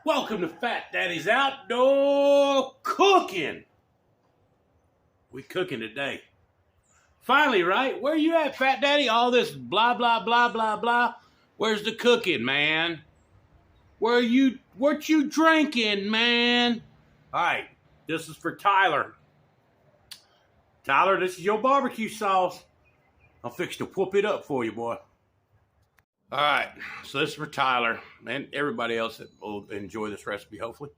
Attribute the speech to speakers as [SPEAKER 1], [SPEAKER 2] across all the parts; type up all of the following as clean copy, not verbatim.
[SPEAKER 1] Welcome to Fat Daddy's Outdoor Cooking. We cooking today. Finally, right? Where you at, Fat Daddy? All this blah, blah, blah, blah, blah. Where's the cooking, man? What you drinking, man? All right, this is for Tyler. Tyler, this is your barbecue sauce. I'll fix to whoop it up for you, boy. All right, so this is for Tyler and everybody else that will enjoy this recipe, hopefully.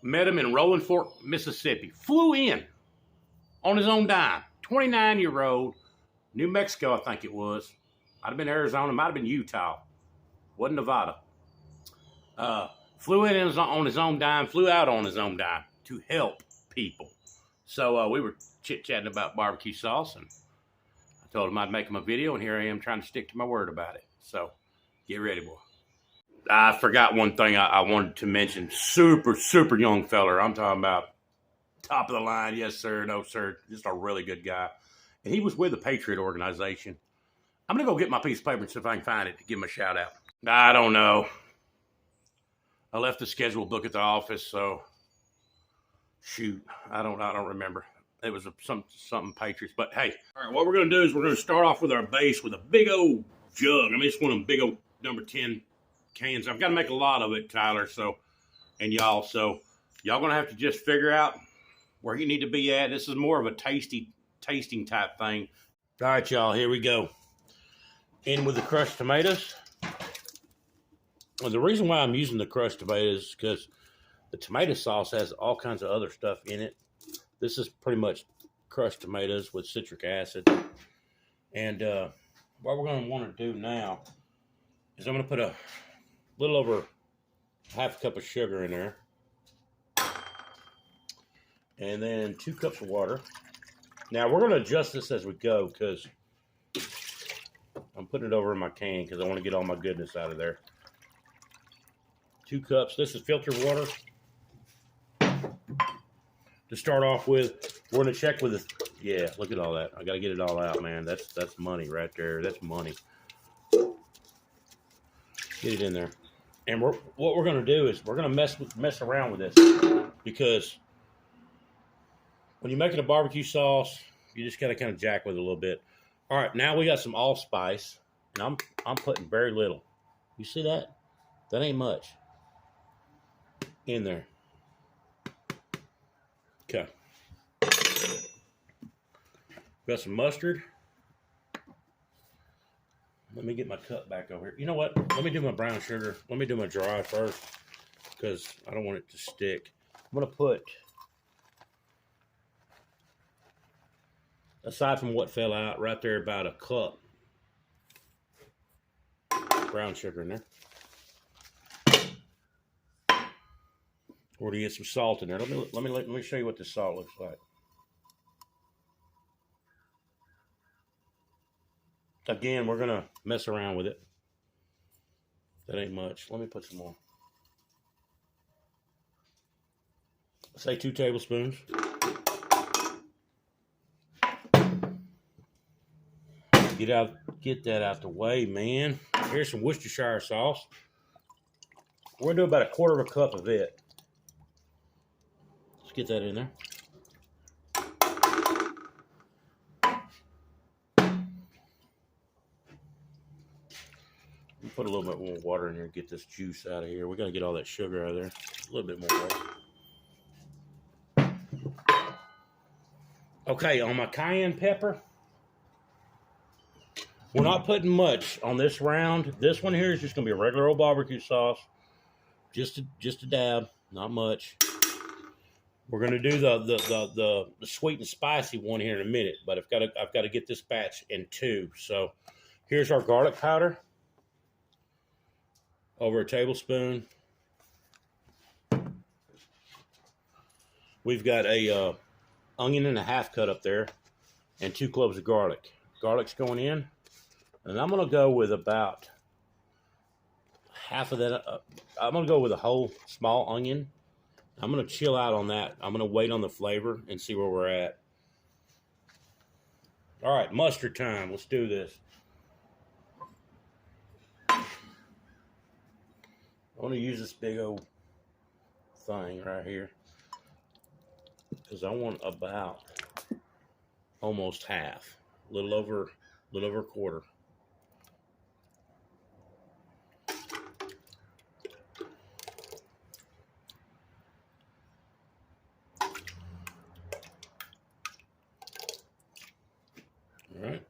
[SPEAKER 1] Met him in Rolling Fork, Mississippi. Flew in on his own dime. 29-year-old, New Mexico, I think it was. Might have been Arizona, might have been Utah. Wasn't Nevada. Flew in on his own dime, flew out on his own dime to help people. So we were chit-chatting about barbecue sauce, and I told him I'd make him a video, and here I am trying to stick to my word about it. So get ready, boy. I forgot one thing I wanted to mention. Super, super young feller. I'm talking about top of the line. Yes, sir. No, sir. Just a really good guy. And he was with the Patriot Organization. I'm going to go get my piece of paper and see if I can find it to give him a shout out. I don't know. I left the schedule book at the office, so shoot. I don't remember. It was something Patriots. But hey, all right, what we're going to do is we're going to start off with our base with a big old jug. I mean, it's one of them big old number 10 cans. I've got to make a lot of it, Tyler, and y'all. So y'all going to have to just figure out where you need to be at. This is more of a tasting type thing. All right, y'all, here we go. In with the crushed tomatoes. Well, the reason why I'm using the crushed tomatoes is because the tomato sauce has all kinds of other stuff in it. This is pretty much crushed tomatoes with citric acid. And what we're going to want to do now is I'm going to put a little over half a cup of sugar in there. And then 2 cups of water. Now, we're going to adjust this as we go because I'm putting it over in my can because I want to get all my goodness out of there. 2 cups. This is filtered water. To start off with, we're going to check with it. Yeah, look at all that. I got to get it all out, man. That's money right there. That's money. Get it in there. And what we're going to do is we're going to mess around with this because when you're making a barbecue sauce, you just got to kind of jack with it a little bit. All right, now we got some allspice, and I'm putting very little. You see that? That ain't much in there. Okay. Got some mustard. Let me get my cup back over here. You know what? Let me do my brown sugar. Let me do my dry first because I don't want it to stick. I'm going to put, aside from what fell out, right there about a cup brown sugar in there. Or to get some salt in there. Let me show you what the salt looks like. Again, we're gonna mess around with it. That ain't much. Let me put some more. Say 2 tablespoons. Get that out the way, man. Here's some Worcestershire sauce. We're gonna do about 1/4 cup of it. Let's get that in there. Put a little bit more water in here and get this juice out of here. We got to get all that sugar out of there. A little bit more water. Okay, on my cayenne pepper, we're not putting much on this round. This one here is just going to be a regular old barbecue sauce. Just a dab, not much. We're going to do the sweet and spicy one here in a minute, but I've got to get this batch in 2. So here's our garlic powder. Over a tablespoon. We've got a onion and a half cut up there and 2 cloves of garlic. Garlic's going in. And I'm going to go with about half of that. I'm going to go with a whole small onion. I'm going to chill out on that. I'm going to wait on the flavor and see where we're at. All right, mustard time. Let's do this. I want to use this big old thing right here because I want about almost half, a little over a quarter. All right.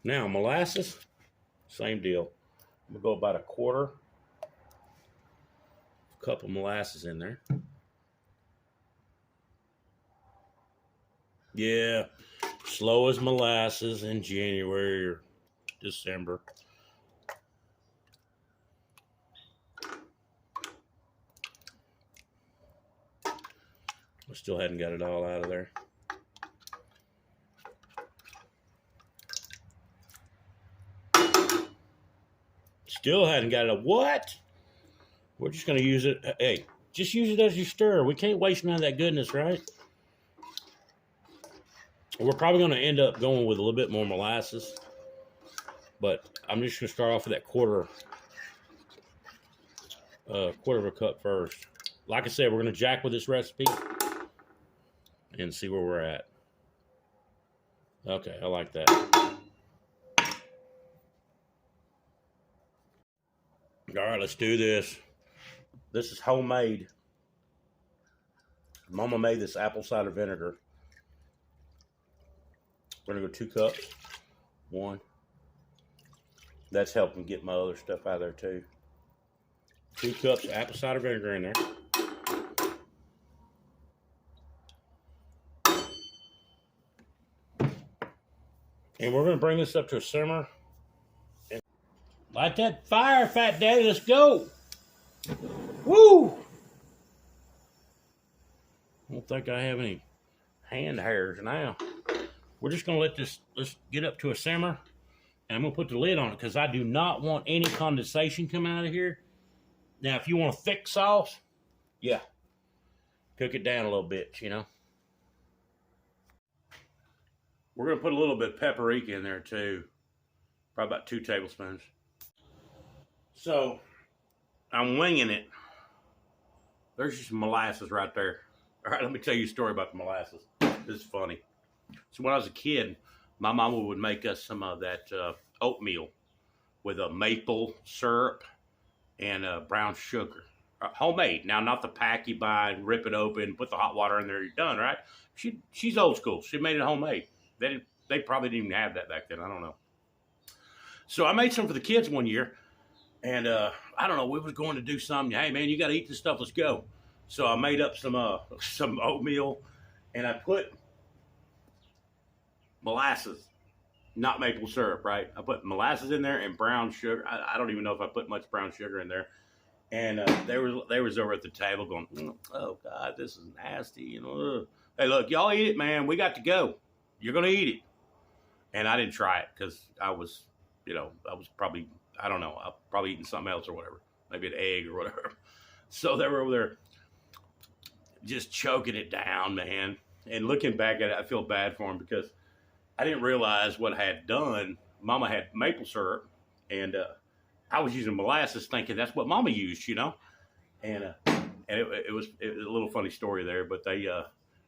[SPEAKER 1] Now molasses, same deal. I'm gonna go about a quarter cup of molasses in there. Yeah, slow as molasses in January or December. I still hadn't got it all out of there. Still hadn't got it. What? We're just going to use it. Hey, just use it as you stir. We can't waste none of that goodness, right? We're probably going to end up going with a little bit more molasses. But I'm just going to start off with that quarter of a cup first. Like I said, we're going to jack with this recipe and see where we're at. Okay, I like that. All right, let's do this. This is homemade. Mama made this apple cider vinegar. We're gonna go 2 cups. 1. That's helping get my other stuff out of there too. 2 cups of apple cider vinegar in there. And we're gonna bring this up to a simmer. And light that fire, Fat Daddy, let's go. Woo! I don't think I have any hand hairs now. We're just gonna let's get up to a simmer, and I'm gonna put the lid on it because I do not want any condensation coming out of here. Now, if you want a thick sauce, yeah, cook it down a little bit, you know. We're gonna put a little bit of paprika in there too, probably about 2 tablespoons. So, I'm winging it. There's just molasses right there. All right, let me tell you a story about the molasses. This is funny. So when I was a kid, my mama would make us some of that oatmeal with a maple syrup and brown sugar. Homemade. Now, not the pack you buy and rip it open, put the hot water in there, you're done, right? She's old school. She made it homemade. They probably didn't even have that back then. I don't know. So I made some for the kids one year. And I don't know, we was going to do something. Hey, man, you got to eat this stuff. Let's go. So I made up some oatmeal, and I put molasses, not maple syrup, right? I put molasses in there and brown sugar. I don't even know if I put much brown sugar in there. And they was over at the table going, oh, God, this is nasty. You know, hey, look, y'all eat it, man. We got to go. You're going to eat it. And I didn't try it because I was probably, I don't know, I was probably eating something else or whatever. Maybe an egg or whatever. So they were over there just choking it down, man. And looking back at it, I feel bad for them because I didn't realize what I had done. Mama had maple syrup, and I was using molasses thinking that's what Mama used, you know. And it was a little funny story there, but they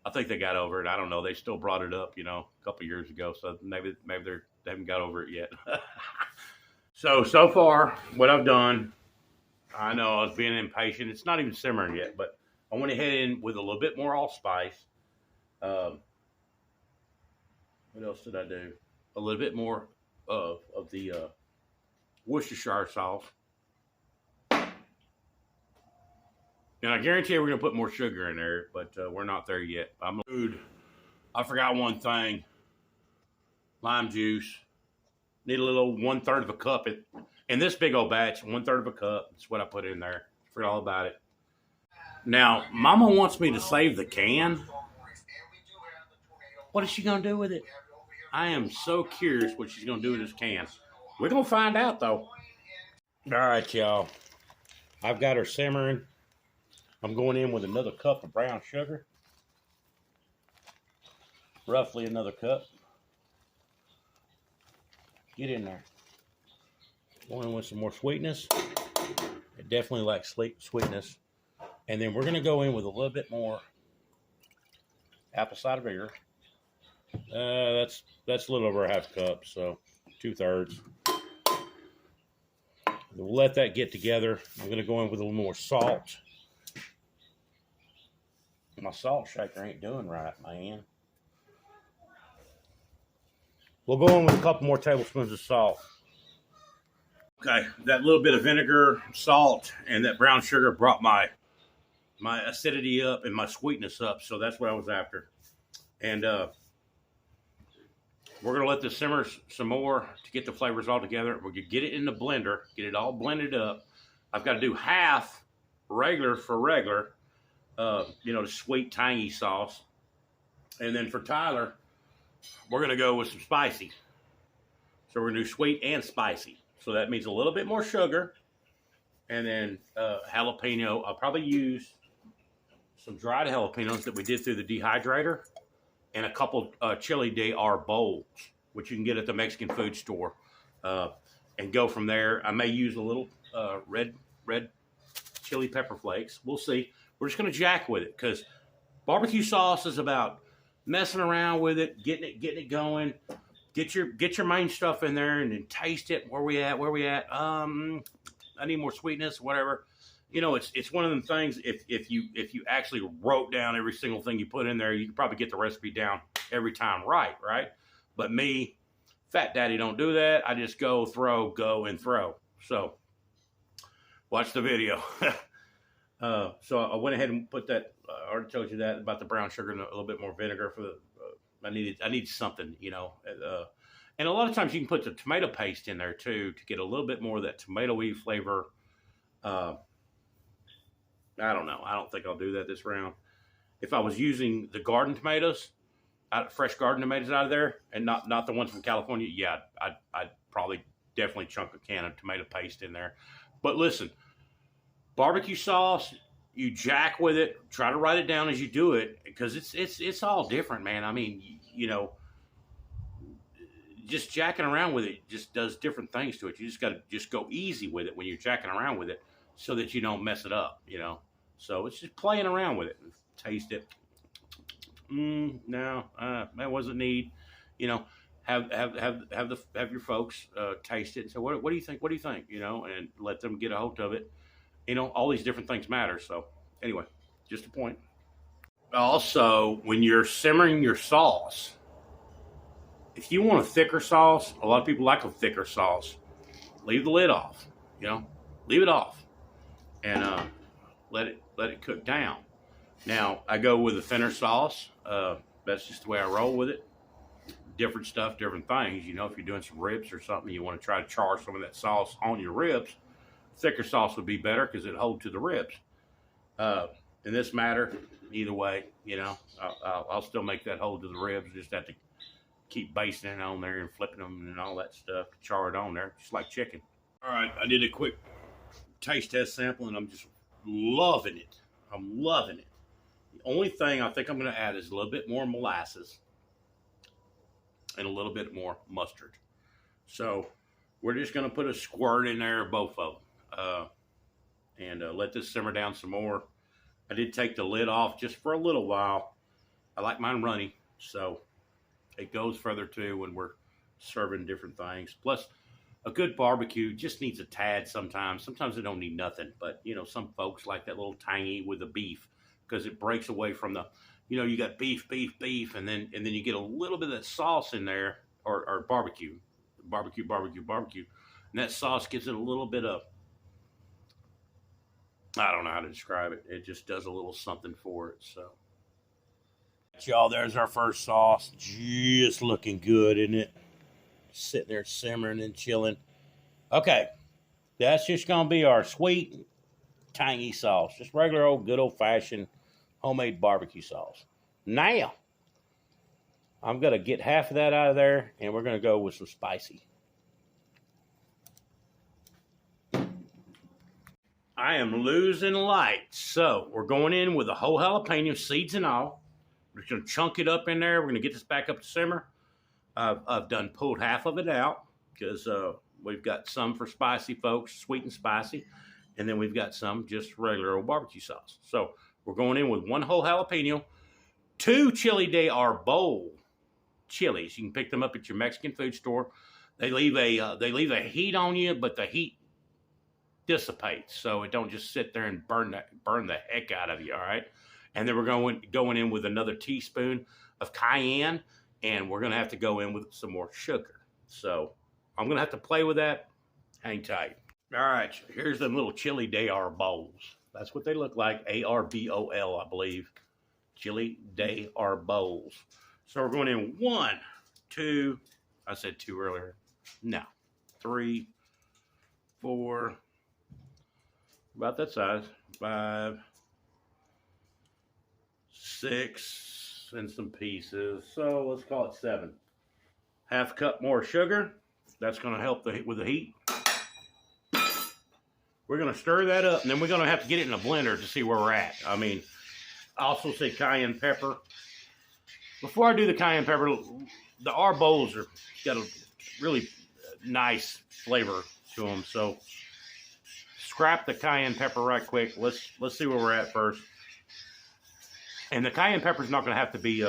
[SPEAKER 1] I think they got over it. I don't know. They still brought it up, you know, a couple years ago. So maybe they haven't got over it yet. So far, what I've done, I know I was being impatient. It's not even simmering yet, but I went ahead in with a little bit more allspice. What else did I do? A little bit more of the Worcestershire sauce. And I guarantee you we're going to put more sugar in there, but we're not there yet. I forgot one thing. Lime juice. Need a little 1/3 of a cup. In this big old batch, 1/3 of a cup. That's what I put in there. Forgot all about it. Now, Mama wants me to save the can. What is she going to do with it? I am so curious what she's going to do with this can. We're going to find out, though. All right, y'all. I've got her simmering. I'm going in with another cup of brown sugar. Roughly another cup. Get in there. Going in with some more sweetness. It definitely lacks sweetness. And then we're going to go in with a little bit more apple cider vinegar. That's a little over a half cup, so 2/3. We'll let that get together. I'm going to go in with a little more salt. My salt shaker ain't doing right, man. We'll go in with a couple more tablespoons of salt. Okay, that little bit of vinegar, salt, and that brown sugar brought my acidity up and my sweetness up, so that's what I was after. And we're going to let this simmer some more to get the flavors all together. We're going to get it in the blender, get it all blended up. I've got to do half regular for regular, the sweet, tangy sauce. And then for Tyler, we're going to go with some spicy. So we're going to do sweet and spicy. So that means a little bit more sugar. And then jalapeno. I'll probably use some dried jalapenos that we did through the dehydrator. And a couple chili de ar bowls, which you can get at the Mexican food store, and go from there. I may use a little red chili pepper flakes. We'll see. We're just going to jack with it because barbecue sauce is about messing around with it, getting it going. Get your main stuff in there and then taste it. Where we at? I need more sweetness, whatever. It's one of them things. If you actually wrote down every single thing you put in there, you could probably get the recipe down every time right? But me, Fat Daddy, don't do that. I just go, and throw. So watch the video. So I went ahead and put that. I already told you that about the brown sugar and a little bit more vinegar for the. I need something, and a lot of times you can put the tomato paste in there too to get a little bit more of that tomatoey flavor. I don't know. I don't think I'll do that this round. If I was using the garden tomatoes, fresh garden tomatoes out of there, and not the ones from California, yeah, I'd probably definitely chunk a can of tomato paste in there. But listen, barbecue sauce, you jack with it. Try to write it down as you do it because it's all different, man. I mean, just jacking around with it just does different things to it. You just got to just go easy with it when you're jacking around with it so that you don't mess it up, So it's just playing around with it. Taste it. No, that wasn't need. Have your folks taste it and say, what do you think? What do you think? And let them get a hold of it. All these different things matter. So anyway, just a point. Also, when you're simmering your sauce, if you want a thicker sauce, a lot of people like a thicker sauce. Leave the lid off. Leave it off, and let it cook down. Now I go with a thinner sauce. That's just the way I roll with it. Different stuff, different things. If you're doing some ribs or something, you want to try to char some of that sauce on your ribs. Thicker sauce would be better because it holds to the ribs. In this matter, either way, I'll still make that hold to the ribs. Just have to keep basting it on there and flipping them and all that stuff to char it on there, just like chicken. All right, I did a quick taste test sample, and I'm just loving it. I'm loving it. The only thing I think I'm going to add is a little bit more molasses and a little bit more mustard. So we're just going to put a squirt in there of both of them and let this simmer down some more. I did take the lid off just for a little while. I like mine runny, so it goes further too when we're serving different things. Plus, a good barbecue just needs a tad sometimes. Sometimes it don't need nothing, but some folks like that little tangy with the beef because it breaks away from the, you got beef, and then you get a little bit of that sauce in there or barbecue, and that sauce gives it a little bit of, I don't know how to describe it. It just does a little something for it. So, y'all, there's our first sauce. Just looking good, isn't it? Sitting there simmering and chilling. Okay, that's just gonna be our sweet, tangy sauce. Just regular old, good old-fashioned homemade barbecue sauce. Now, I'm gonna get half of that out of there, and we're gonna go with some spicy. I am losing light, so we're going in with a whole jalapeno, seeds and all. We're just gonna chunk it up in there. We're gonna get this back up to simmer. I've done pulled half of it out because We've got some for spicy folks, sweet and spicy. And then we've got some just regular old barbecue sauce. So we're going in with 1 whole jalapeno, 2 chili de arbol chilies. You can pick them up at your Mexican food store. They leave a heat on you, but the heat dissipates, so it don't just sit there and burn the heck out of you. All right. And then we're going in with another teaspoon of cayenne, and we're gonna have to go in with some more sugar. So I'm gonna have to play with that. Hang tight. All right, here's them little chili de arbols. That's what they look like. ARBOL, I believe. Chili de arbols. So we're going in 1, 2. I said 2 earlier. No, 3, 4. About that size. 5, 6, and some pieces. So let's call it 7. Half cup more sugar. That's going to help with the heat. We're going to stir that up, and then we're going to have to get it in a blender to see where we're at. I mean, I also say cayenne pepper. Before I do the cayenne pepper, the arbols are got a really nice flavor to them. So scrap the cayenne pepper right quick. Let's see where we're at first. And the cayenne pepper is not going to have to be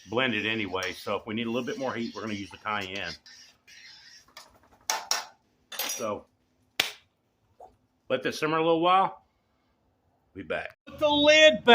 [SPEAKER 1] blended anyway. So if we need a little bit more heat, we're going to use the cayenne. So let this simmer a little while. Be back. Put the lid back.